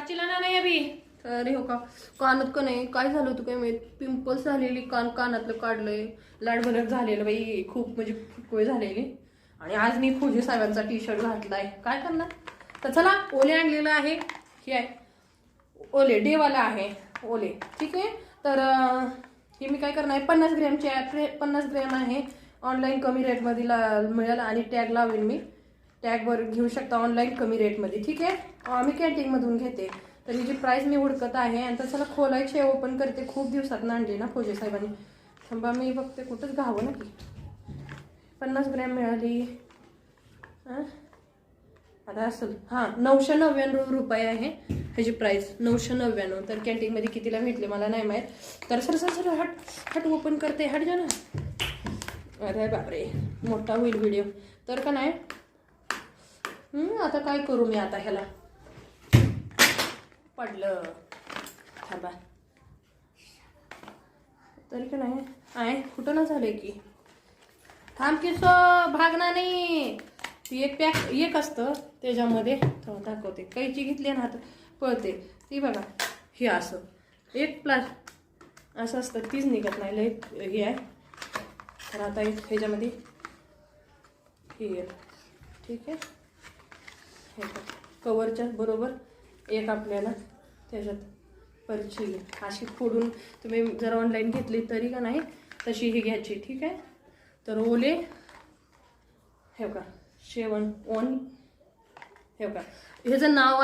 चिला नाही अभि अरे हो का कानात का नाही काय झालं होतं काय माहित पिंपल्स झालेली कानातलं काढलंय लाडभलक झालेलं बाई खूप म्हणजे फुटकुळे झालेली आणि आज मी फौजी साहेबांचा टी शर्ट घातलाय काय करणार तर चला ओले आणलेलं आहे हे आहे ओले डेवाला आहे ओले ठीक आहे तर हे मी काय करणार आहे 50 ग्रॅमचे 50 ग्रॅम आहे ऑनलाईन कमी रेटमध्ये मिळेल आणि टॅग लावेल मी टॅगवर घेऊ शकता ऑनलाईन कमी रेटमध्ये ठीक आहे मी कॅन्टीनमधून घेते तर हिची प्राईस मी हुडकत आहे आणि तर चला खोलायचे ओपन करते खूप दिवसात आणली ना फौजी साहेबांनी थांबा मी बघते कुठंच घावं ना की 50 ग्रॅम मिळाली आता असेल हां 999 रुपये आहे ह्याची प्राईस 999 तर कॅन्टीनमध्ये कितीला भेटले मला नाही माहीत तर सर सर सर हट हट ओपन करते हट जा ना अरे बापरे मोठा होईल व्हिडिओ तर का नाही आता काय करू मी आता ह्याला पडलं थांबा तरी का नाही आहे कुठं ना झालंय की थांब की सो भागणार नाही ती एक पॅक एक असतं त्याच्यामध्ये दाखवते कैची घेतली ना आता पळते ती बघा हे असं एक असं असतं तीच निघत नाही लय हे आहे तर आता एक ह्याच्यामध्ये हे ठीक आहे हे कवरच्या बरोबर एक आपल्याला त्याच्यात परची अशी फोडून तुम्ही जर ऑनलाईन घेतली तरी का नाही तशी ही घ्यायची ठीक आहे तर ओले हे का शेवण ओन हे का ह्याचं नाव